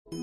Hello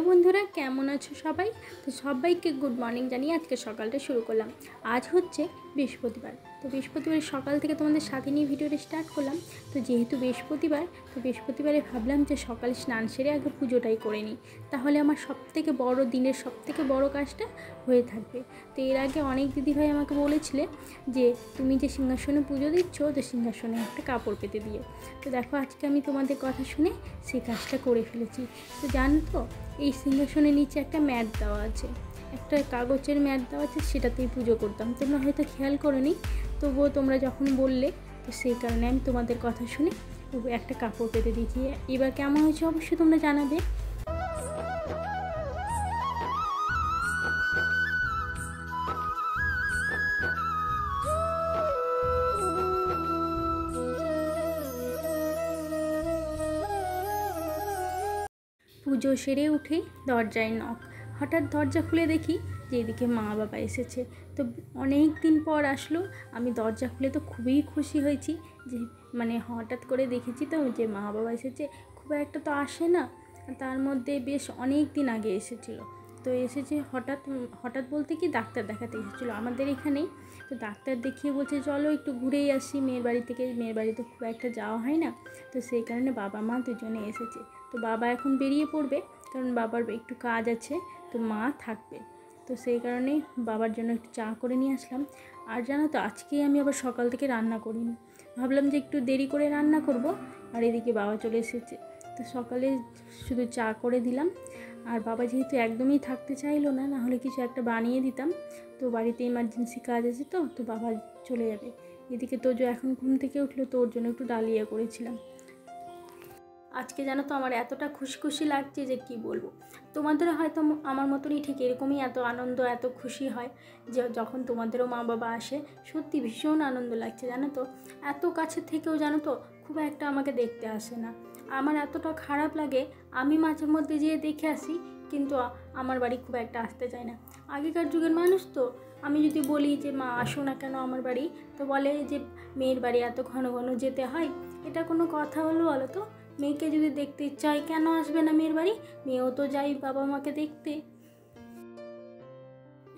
বন্ধুরা, কেমন আছো সবাই? তো সবাইকে গুড মর্নিং জানিয়ে আজকে সকালটা শুরু করলাম। আজ হচ্ছে বৃহস্পতিবার। তো বৃহস্পতিবার সকাল থেকে তোমাদের সাথে নিয়ে ভিডিওটা স্টার্ট করলাম। তো যেহেতু বৃহস্পতিবার, তো বৃহস্পতিবারে ভাবলাম যে সকালে স্নান সেরে আগে পুজোটাই করে নিই, তাহলে আমার সবথেকে বড় দিনের সবথেকে বড় কাজটা হয়ে থাকবে। তো এর আগে অনেক দিদিভাই আমাকে বলেছিলে যে তুমি যে সিংহাসনে পুজো দিচ্ছ, তো সিংহাসনে একটা কাপড় পেতে দিও। তো দেখো আজকে আমি তোমাদের কথা শুনে সেই কাজটা করে ফেলেছি। তো জানো তো, এই সিংহাসনের নিচে একটা ম্যাট দেওয়া আছে, একটা কাগজের ম্যাট দেওয়া আছে, সেটাতেই পুজো করতাম। তোমরা হয়তো খেয়াল করোনি, তবুও তোমরা যখন বললে, তো সেই কারণে আমি তোমাদের কথা শুনে একটা কাপড় পেতে দিয়েছি। এবার কেমন হয়েছে অবশ্যই তোমরা জানাবে। পুজো সেরে উঠে দরজায় নক। হঠাৎ দরজা খুলে দেখি যে এদিকে মা বাবা এসেছে। তো অনেক দিন পর আসলো। আমি দরজা খুলে তো খুবই খুশি হয়েছি যে হঠাৎ করে দেখেছি তো যে মা বাবা এসেছে। খুব একটা তো আসে না, তার মধ্যে বেশ অনেক দিন আগে এসেছিলো। তো এসেছে হঠাৎ হঠাৎ বলতে কি ডাক্তার দেখাতে এসেছিলো আমাদের এখানেই। তো ডাক্তার দেখিয়ে বলছে চলো একটু ঘুরেই আসি মেয়ের বাড়ি থেকে। মেয়ের বাড়ি তো খুব একটা যাওয়া হয় না, তো সেই কারণে বাবা মা দুজনে এসেছে। তো বাবা এখন বেরিয়ে পড়বে, কারণ বাবার একটু কাজ আছে, তো মা থাকবে। তো সেই কারণেই বাবার জন্য একটু চা করে নিয়ে আসলাম। আর জানো তো, আজকেই আমি আবার সকাল থেকে রান্না করিনি, ভাবলাম যে একটু দেরি করে রান্না করব। আর এদিকে বাবা চলে এসেছে, তো সকালে শুধু চা করে দিলাম। আর বাবা যেহেতু একদমই থাকতে চাইলো না, নাহলে কিছু একটা বানিয়ে দিতাম। তো বাড়িতে ইমার্জেন্সি কাজ আছে, তো বাবা চলে যাবে। এদিকে তোজো এখন ঘুম থেকে উঠলো, তো ওর জন্য একটু ডালিয়া করেছিলাম। আজকে জানো তো আমার এতটা খুশি খুশি লাগছে যে কি বলবো। তোমাদের হয়তো আমার মতনই ঠিক এরকমই এত আনন্দ এত খুশি হয় যে যখন তোমাদেরও মা বাবা আসে। সত্যি ভীষণ আনন্দ লাগছে জানো তো। এত কাছের থেকেও জানো তো খুব একটা আমাকে দেখতে আসে না। আমার এতটা খারাপ লাগে, আমি মাঝে মধ্যে যেয়ে দেখে আসি, কিন্তু আমার বাড়ি খুব একটা আসতে চায় না। আগেকার যুগের মানুষ তো, আমি যদি বলি যে মা আসো না কেন আমার বাড়ি, তো বলে যে মেয়ের বাড়ি এত ঘন ঘন যেতে হয়। এটা কোনো কথা হলো বলো তো? মেয়েকে যদি দেখতে ইচ্ছা হয় কেন আসবে না মেয়ের বাড়ি? মেয়েও তো যাই বাবা মাকে দেখতে।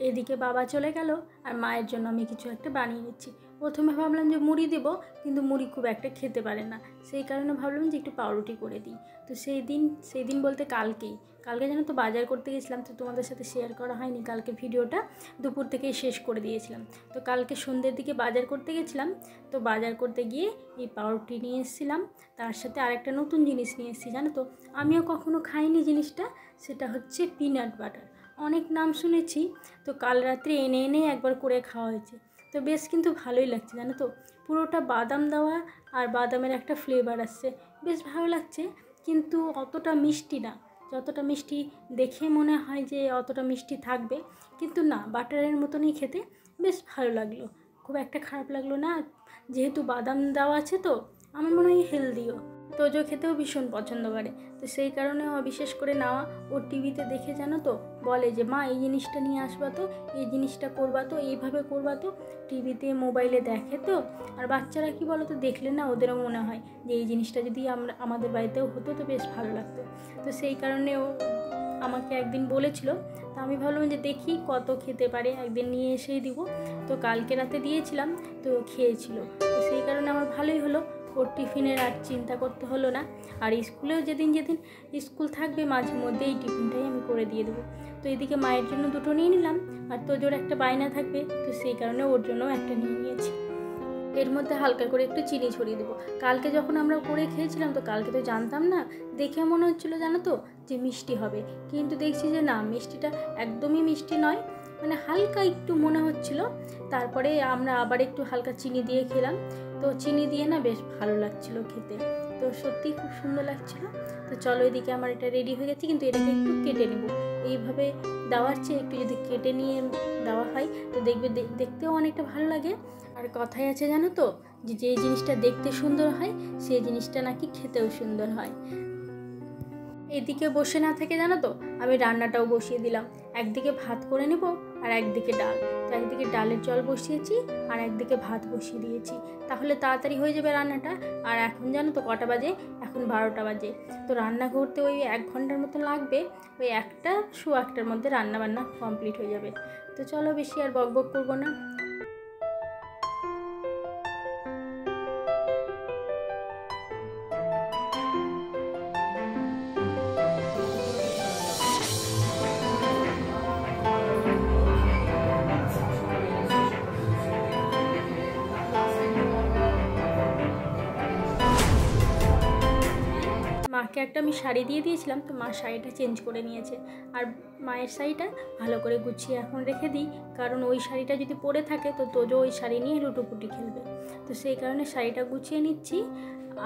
এদিকে বাবা চলে গেল, আর মায়ের জন্য আমি কিছু একটা বানিয়ে নিচ্ছি। প্রথমে ভাবলাম যে মুড়ি দেব, কিন্তু মুড়ি খুব একটা খেতে পারে না, সেই কারণে ভাবলাম যে একটু পাউরুটি করে দিই। তো সেই দিন বলতে কালকে জানো তো বাজার করতে গেছিলাম। তো তোমাদের সাথে শেয়ার করা হয়নি, কালকে ভিডিওটা দুপুর থেকেই শেষ করে দিয়েছিলাম। তো কালকে সন্ধ্যের দিকে বাজার করতে গেছিলাম। তো বাজার করতে গিয়ে এই পাউরুটি নিয়ে এসেছিলাম, তার সাথে আরেকটা নতুন জিনিস নিয়ে এসেছি জানো তো। আমিও কখনো খাইনি জিনিসটা, সেটা হচ্ছে পিনাট বাটার। অনেক নাম শুনেছি, তো কাল রাত্রে এনে একবার করে খাওয়া হয়েছে। তো বেশ কিন্তু ভালোই লাগছে জানো তো। পুরোটা বাদাম দেওয়া, আর বাদামের একটা ফ্লেভার আসছে, বেশ ভালো লাগছে। কিন্তু অতটা মিষ্টি না, যতটা মিষ্টি দেখে মনে হয় যে অতটা মিষ্টি থাকবে, কিন্তু না, বাটারের মতনই খেতে, বেশ ভালো লাগলো। খুব একটা খারাপ লাগলো না, যেহেতু বাদাম দেওয়া আছে তো আমার মনে হয় হেলদিও। তোজো খেতেও ভীষণ পছন্দ করে, তো সেই কারণে বিশেষ করে নেওয়া। ওর টিভিতে দেখে জানো তো বলে যে মা এই জিনিসটা নিয়ে আসবা তো, এই জিনিসটা করবা তো, এইভাবে করবা তো। টিভিতে মোবাইলে দেখে তো, আর বাচ্চারা কি বলো তো, দেখলে না ওদেরও মনে হয় যে এই জিনিসটা যদি আমাদের বাড়িতেও হতো তো বেশ ভালো লাগতো। তো সেই কারণে ও আমাকে একদিন বলেছিল, তো আমি ভাবলাম যে দেখি কত খেতে পারে, একদিন নিয়ে এসেই দিব। তো কালকে রাতে দিয়েছিলাম, তো খেয়েছিল। তো সেই কারণে আমার ভালোই হলো, ওর টিফিনের আর চিন্তা করতে হলো না। আর স্কুলেও যেদিন স্কুল থাকবে মাঝে মধ্যে এই টিফিনটাই আমি করে দিয়ে দেবো। তো এদিকে মায়ের জন্য দুটো নিয়ে নিলাম, আর তোজোর একটা বায়না থাকবে, তো সেই কারণে ওর জন্য একটা নিয়ে নিয়েছি। এর মধ্যে হালকা করে একটু চিনি ছড়িয়ে দেবো। কালকে যখন আমরা করে খেয়েছিলাম, তো কালকে তো জানতাম না, দেখে মনে হচ্ছিলো জানো তো যে মিষ্টি হবে, কিন্তু দেখছি যে না, মিষ্টিটা একদমই মিষ্টি নয়, হালকা একটু মনে হচ্ছিলো। তারপরে আমরা আবার একটু হালকা চিনি দিয়ে খেলাম, তো চিনি দিয়ে না বেশ ভালো লাগছিলো খেতে, তো সত্যিই খুব সুন্দর লাগছিলো। তো চলো, এদিকে আমার এটা রেডি হয়ে গেছে, কিন্তু এটাকে একটু কেটে নেব। এইভাবে দেওয়ার চেয়ে একটু যদি কেটে নিয়ে দেওয়া হয়, তো দেখবে দেখতেও অনেকটা ভালো লাগে। আর কথাই আছে জানো তো, যে জিনিসটা দেখতে সুন্দর হয় সেই জিনিসটা নাকি খেতেও সুন্দর হয়। এদিকে বসে না থেকে জানো তো আমি রান্নাটাও বসিয়ে দিলাম। একদিকে ভাত করে নেব আর একদিকে ডাল। তো একদিকে ডালের জল বসিয়েছি আর একদিকে ভাত বসিয়ে দিয়েছি, তাহলে তাড়াতাড়ি হয়ে যাবে রান্নাটা। আর এখন জানো তো কটা বাজে? এখন 12টা বাজে। তো রান্না করতে ওই 1 ঘন্টার মতো লাগবে। ওই 1টার মধ্যে রান্না বান্না কমপ্লিট হয়ে যাবে। তো চলো বেশি আর বকবক করবো না। মাকে একটা আমি শাড়ি দিয়ে দিয়েছিলাম, তো মা শাড়িটা চেঞ্জ করে নিয়েছে। আর মায়ের শাড়িটা ভালো করে গুছিয়ে এখন রেখে দিই, কারণ ওই শাড়িটা যদি পরে থাকে তো তোজো ওই শাড়ি নিয়ে লুটোপুটি খেলবে। তো সেই কারণে শাড়িটা গুছিয়ে নিচ্ছি।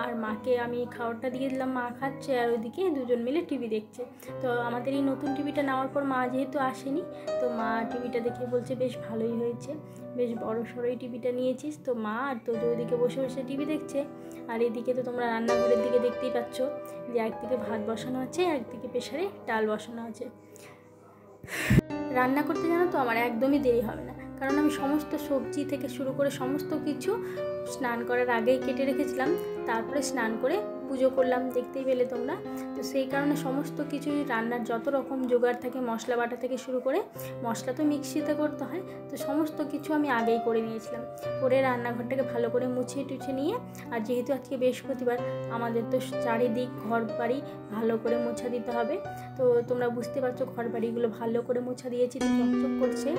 আর মাকে আমি খাবারটা দিয়ে দিলাম, মা খাচ্ছে আর ওইদিকে দুজন মিলে টিভি দেখছে। তো আমাদের এই নতুন টিভিটা নেওয়ার পর মা যেহেতু আসেনি, তো মা টিভিটা দেখে বলছে বেশ ভালোই হয়েছে, বেশ বড় সড়োই টিভিটা নিয়েছিস। তো মা আর তোজো ওইদিকে বসে বসে টিভি দেখছে। আর এদিকে তো তোমরা রান্নাঘরের দিকে দেখতেই পাচ্ছ যে একদিকে ভাত বসানো আছে, একদিকে প্রেসারে ডাল বসানো আছে। রান্না করতে জানো তো আমার একদমই দেরি হবে না, কারণ আমি সমস্ত সবজি থেকে শুরু করে সমস্ত কিছু স্নান করার আগেই কেটে রেখেছিলাম। তারপরে স্নান করে পুজো করলাম, দেখতেই পেলে তোমরা। তো সেই কারণে সমস্ত কিছুই রান্নার যত রকম জোগাড় থাকে, মশলা বাটা থেকে শুরু করে, মশলা তো মিক্সিতে করতে হয়, তো সমস্ত কিছু আমি আগেই করে নিয়েছিলাম। করে রান্নাঘরটাকে ভালো করে মুছিয়ে টুছে নিয়ে, আর যেহেতু আজকে বৃহস্পতিবার, আমাদের তো চারিদিক ঘর বাড়ি ভালো করে মোছা দিতে হবে। তো তোমরা বুঝতে পারছো ঘর বাড়িগুলো ভালো করে মোছা দিয়েছি, তো চকচক করছে।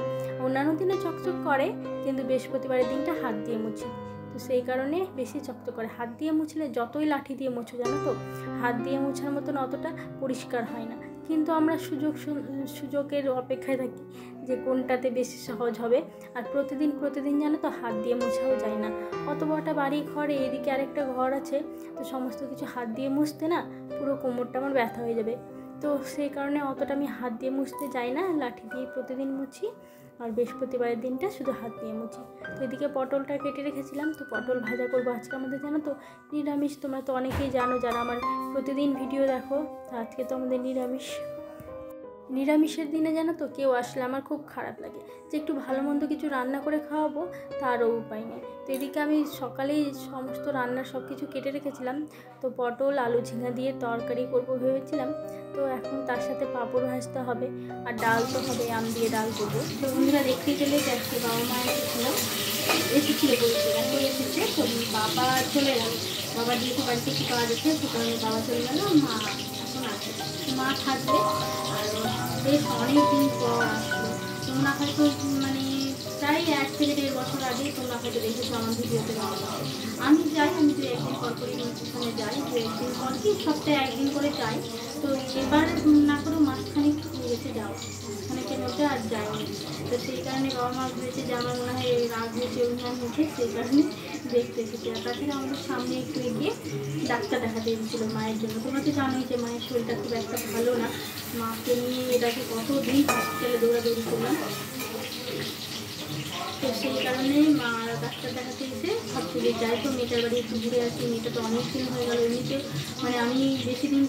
অন্যান্য দিনে চকচক করে, কিন্তু বৃহস্পতিবারের দিনটা হাত দিয়ে মুছি, তো সেই কারণে বেশি চকচক করে। হাত দিয়ে মুছলে যতই লাঠি দিয়ে মুছো জানো তো, হাত দিয়ে মোছার মতন অতটা পরিষ্কার হয় না। কিন্তু আমরা সুযোগের অপেক্ষায় থাকি যে কোনটাতে বেশি সহজ হবে। আর প্রতিদিন জানো তো হাত দিয়ে মোছাও যায় না। অত বড়টা বাড়ি ঘরে, এদিকে আরেকটা ঘর আছে, তো সমস্ত কিছু হাত দিয়ে মুছতে না পুরো কোমরটা আমার ব্যথা হয়ে যাবে। তো সেই কারণে অতটা আমি হাত দিয়ে মুছতে যাই না, লাঠি দিয়ে প্রতিদিন মুছি। আর বৃহস্পতিবারের দিনটা শুধু হাত দিয়ে মুছি। তো এদিকে পটলটা কেটে রেখেছিলাম, তো পটল ভাজা করবো আজকে। আমাদের জানো তো নিরামিষ, তোমরা তো অনেকেই জানো যারা আমার প্রতিদিন ভিডিও দেখো। তো আজকে তো আমাদের নিরামিষের দিনে জানো তো কেউ আসলে আমার খুব খারাপ লাগে, যে একটু ভালো মন্দ কিছু রান্না করে খাওয়াবো, তারও উপায় নেই। তো এদিকে আমি সকালেই সমস্ত রান্নার সব কিছু কেটে রেখেছিলাম। তো পটল আলু ঝিঙা দিয়ে তরকারি করবো ভেবেছিলাম। তো এখন তার সাথে পাঁপড় ভাজতে হবে, আর ডাল তো হবে, আম দিয়ে ডাল করবো। তো বন্ধুরা দেখতে গেলে আজকে বাবা মা এসেছিল বলছে, এখন এসেছে। তো বাবা চলে গেল, বাবা যেহেতু বাড়িতে একটু কাজ আছে, সে কারণে বাবা চলে গেল, মা এখন আছে। মা থাকবে। আর বেশ অনেকদিন পর আসলো। তোমরা হয়তো মানে প্রায় 1 থেকে 1.5 বছর আগে তোমরা হয়তো দেখেছো আমার ভিডিওতে। আমি যাই, আমি তো 1 দিন পর করে অনুষ্ঠানে যাই, 2 একদিন পর কি সপ্তাহে 1 দিন করে যাই। তো এবার না করেও মাঝখানিক হয়ে গেছে যাওয়া, মাঝখানেকের মধ্যে আর যায়নি। তো সেই কারণে বাবা মা ভেবেছে যে আমার মনে হয় রাগ হয়েছে, অভিমান হয়েছে, সেই কারণে দেখতে এসেছি। আর তাছাড়া আমাদের সামনে একটু এগিয়ে ডাক্তার দেখাতে এসেছিল মায়ের জন্য। তোমরা তো জানোই যে মায়ের শরীরটা খুব একটা ভালো না। মাকে নিয়ে এটাকে কতদিন হসপিটালে দৌড়াদৌড়ি করলাম। তো সেই কারণে মা ডাক্তার দেখাতে এসে ভাবছি যে যাই তো মেয়েটার বাড়ি একটু ঘুরে আসি। মেয়েটা তো অনেক দিন হয়ে গেল, এমনিতে মানে আমি বেশি দিন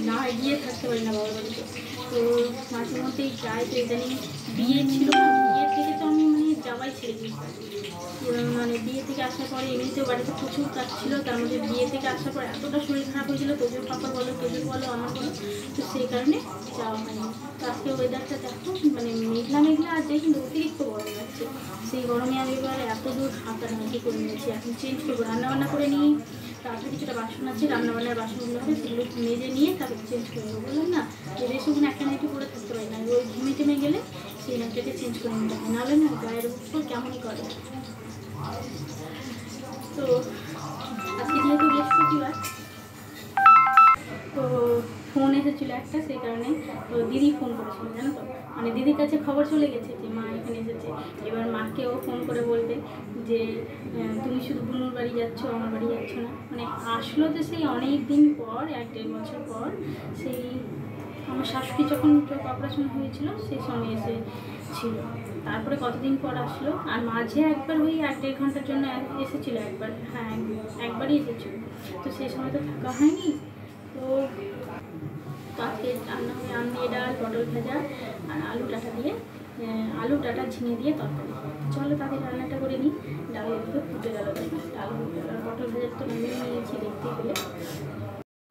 না গিয়ে থাকতে পারি না বাবার বাড়িতে। তো মাঝে মধ্যেই যাই। তো ইদানিং বিয়ে ছিল, বিয়ের থেকে তো আমি মানে যাওয়াই ছেড়ে দিয়েছি। মানে বিয়ে থেকে আসার পরে এমনিতেও বাড়িতে প্রচুর কাজ ছিল, তার মধ্যে বিয়ে থেকে আসার পর এতটা শরীর খারাপ হয়েছিল, তোজোর পাপা বলো, তোজোর বলো, আমার বলো, তো সেই কারণে যাওয়া হয়নি। তো আজকে ওয়েদারটা দেখো, মানে মেঘলা আছে, কিন্তু অতিরিক্ত গরম লাগছে। সেই গরমে আমি এবার এত দূর হাঁটাহাঁটি করে নিয়েছি। এখন চেঞ্জ করবো, রান্নাবান্না করে নিই। তারপরে কিছুটা বাসন আছে, রান্নাবান্নার বাসনগুলো আছে, সেগুলো মেজে নিয়ে তারপরে চেঞ্জ করে নেবো। বললাম না যে বেশিক্ষণ একটা নাইটি পরে থাকতে পারি না, ওই ঘুমে টেমে গেলে সেই নাইটিটাকে চেঞ্জ করে নিতে হয়, নাহলে না গায়ের উপর কেমনই করে। তো আজকে যেহেতু বৃহস্পতিবার, তো ফোন এসেছিলো একটা, সেই কারণে তো দিদি ফোন করেছিল জানো তো, মানে দিদির কাছে খবর চলে গেছে যে মা এখানে এসেছে। এবার মাকেও ফোন করে বলবে যে তুমি শুধু বুনুর বাড়ি যাচ্ছ, আমার বাড়ি যাচ্ছ না। মানে আসলো তো সেই অনেক দিন পর, 1-1.5 বছর পর। সেই আমার শাশুড়ি যখন চোখ অপারেশন হয়েছিল সেই সময় এসেছিল। তারপরে কতদিন পর আসলো। আর মাঝে একবার ওই 1-1.5 ঘন্টার জন্য এসেছিলো একবার, হ্যাঁ একবারই এসেছিলো। তো সেই সময় তো থাকা হয়নি। তো তো আজকে রান্না হবে আম দিয়ে ডাল, পটল ভাজা আর আলু ডাঁটা দিয়ে ঝিঙে দিয়ে তরকারি। চলো তাদের রান্নাটা করে নিই। ডাল এদিকে ফুটে গেল, তাই না? ডাল ফুটে গেল, পটল ভাজার তো নামিয়ে নিয়েছি দেখতেই পেলে।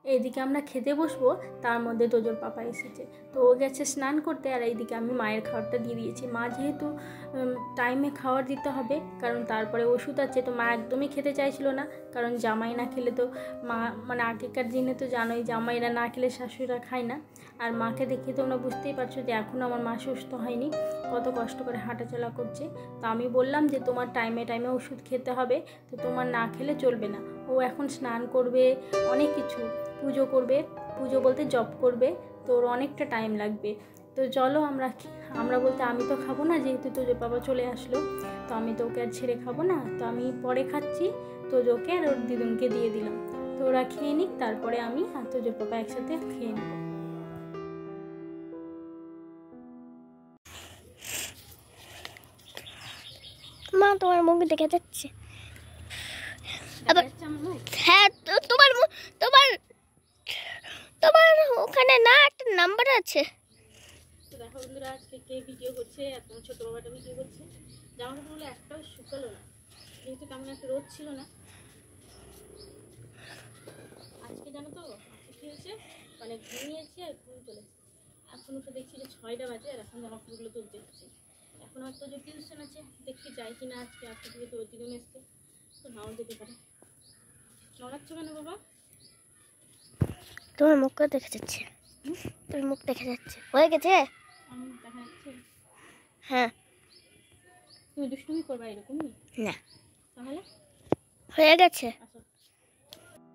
এইদিকে আমরা খেতে বসবো, তার মধ্যে তোজোর পাপা এসেছে। তো ও গেছে স্নান করতে, আর এইদিকে আমি মায়ের খাবারটা দিয়ে দিয়েছি। মা যেহেতু টাইমে খাবার দিতে হবে, কারণ তারপরে ওষুধ আছে, তো মা একদমই খেতে চাইছিল না। কারণ জামাই না খেলে তো মা, মানে আগেকার দিনে তো জানোই জামাইরা না খেলে শাশুড়িরা খায় না। আর মাকে দেখে তোমরা বুঝতেই পারছো যে এখনও আমার মা সুস্থ হয়নি, কত কষ্ট করে হাঁটাচলা করছে। তো আমি বললাম যে তোমার টাইমে টাইমে ওষুধ খেতে হবে, তো তোমার না খেলে চলবে না। ও এখন স্নান করবে, অনেক কিছু পুজো করবে, পুজো বলতে জব করবে, তো ওর অনেকটা টাইম লাগবে। তো চলো আমরা বলতে আমি তো খাবো না, যেহেতু তোজো বাবা চলে আসলো, তো আমি তো ওকে আর ছেড়ে খাবো না, তো আমি পরে খাচ্ছি। তোজোকে আর ওর দিদুনকে দিয়ে দিলাম, তো ওরা খেয়ে নিক, তারপরে আমি আর তোজোর বাবা একসাথে খেয়ে নেব। মা তোমার মুখ দেখা যাচ্ছে। হ্যাঁ, তোমার তোমার তোমার ওখানে না একটা নাম্বার আছে। তো দেখো বন্ধুরা, আজকে কে ভিডিও করছে, এত ছোটো বাবাটা ভিডিও করছে। জামা কাপড়গুলো একটাও শুকালো না, যেহেতু তেমন একটা রোদ ছিল না। আজকে জানো তো আজকে কী হয়েছে, মানে ঘুমিয়েছি আর ঘুম চলেছে। এখন উঠে দেখছি যে 6টা বাজে, আর এখন জামা কাপড়গুলো তুলতে হচ্ছে। এখন হয়তো যে টিউশন আছে, দেখি যাই কি না আজকে। আজকে থেকে তো দিন এসছে, তো নাও যেতে পারে। নড়াচ্ছ কেন বাবা? তোমার মুখটা দেখা যাচ্ছে, তোর মুখ দেখা যাচ্ছে। হয়ে গেছে? আমার দেখা যাচ্ছে? হ্যাঁ। তুমি দুষ্টুমি করবা এরকমই? না, তাহলে হয়ে গেছে। আসো।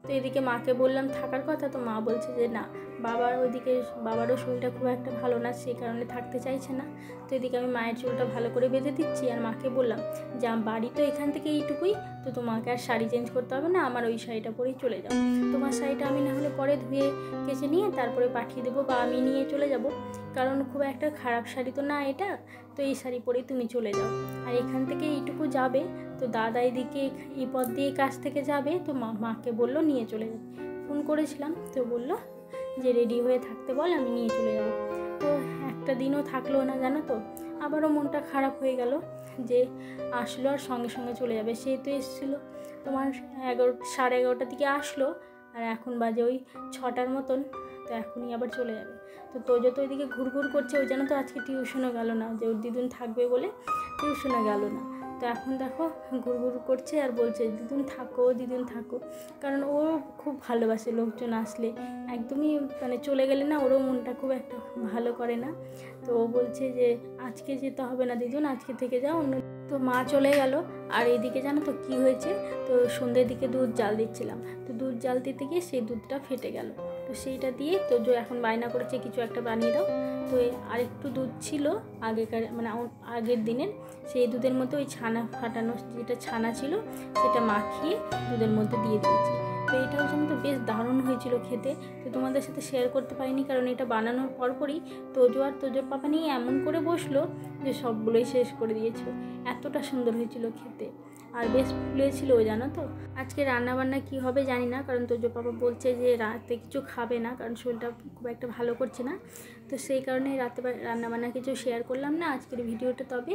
তো এদিকে মাকে বললাম থাকার কথা, তো মা বলছে যে না, বাবারও শরীরটা খুব একটা ভালো না, সেই কারণে থাকতে চাইছে না। তো এদিকে আমি মায়ের চুলটা ভালো করে বেঁধে দিচ্ছি, আর মাকে বললাম যে বাড়ি তো এখান থেকে এইটুকুই, তো তোমাকে আর শাড়ি চেঞ্জ করতে হবে না, আমার ওই শাড়িটা পরেই চলে যাও। তোমার শাড়িটা আমি না হলে পরে ধুয়ে কেচে নিয়ে তারপরে পাঠিয়ে দেবো, বা আমি নিয়ে চলে যাব, কারণ খুব একটা খারাপ শাড়ি তো না এটা, তো এই শাড়ি পরেই তুমি চলে যাও। আর এখান থেকে এইটুকু যাবে, তো দাদা এদিকে এই পথ দিয়ে কাছ থেকে যাবে, তো মাকে বললো নিয়ে চলে যাবে। ফোন করেছিলাম, তো বললো যে রেডি হয়ে থাকতে বল, আমি নিয়ে চলে যাব। তো একটা দিনও থাকলো না জানো তো, আবারও মনটা খারাপ হয়ে গেল যে আসলো আর সঙ্গে সঙ্গে চলে যাবে। সেই তো এসেছিলো তোমার 11:30 দিকে আসলো, আর এখন বাজে ওই 6টার মতন, তো এখনই আবার চলে যাবে। তো তোজো তো ওইদিকে ঘুরঘুর করছে, ওই জন্য তো আজকে টিউশনও গেল না, যে ওর দিদুন থাকবে বলে টিউশনও গেল না। তো এখন দেখো ঘুরঘুর করছে আর বলছে দিদুন থাকো, দিদুন থাকো, কারণ ও খুব ভালোবাসে লোকজন আসলে। একদমই মানে চলে গেলে না ওরও মনটা খুব একটা ভালো করে না। তো ও বলছে যে আজকে যেতে হবে না দিদুন, আজকে থেকে যাও অন্য। তো মা চলে গেল, আর এইদিকে জানো তো কী হয়েছে, তো সন্ধ্যের দিকে দুধ জাল দিচ্ছিলাম, তো দুধ জাল দিতে গিয়ে সেই দুধটা ফেটে গেল। তো সেইটা দিয়ে তোজো এখন বায়না করেছে কিছু একটা বানিয়ে দাও। তো আরেকটু দুধ ছিল মানে আগের দিনের, সেই দুধের মধ্যে ওই ছানা ফাটানো যেটা ছানা ছিল সেটা মাখিয়ে দুধের মধ্যে দিয়ে দিয়েছি। তো এইটাও যেন তো বেশ দারুণ হয়েছিল খেতে। তো তোমাদের সাথে শেয়ার করতে পারিনি, কারণ এটা বানানোর পরপরই তোজো আর তোজোর পাপা নিয়ে এমন করে বসলো যে সবগুলোই শেষ করে দিয়েছিল। এতটা সুন্দর হয়েছিল খেতে, আর বেশ ফুলেছিল জানো তো। আজকে রান্নাবান্না কি হবে জানি না, কারণ তোজো পাপা বলছে যে রাতে কিছু খাবে না, কারণ শরীরটা খুব একটা ভালো করছে না। তো সেই কারণে রাতে রান্নাবান্না কিছু শেয়ার করলাম না আজকের ভিডিওটা। তবে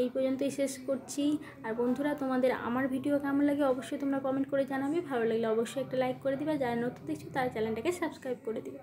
এই পর্যন্তই শেষ করছি। আর বন্ধুরা, তোমাদের আমার ভিডিও কেমন লাগে অবশ্যই তোমরা কমেন্ট করে জানাবে। ভালো লাগলে অবশ্যই একটা লাইক করে দিবে, যারা নতুন দেখছো তারা চ্যানেলটাকে সাবস্ক্রাইব করে দিবে।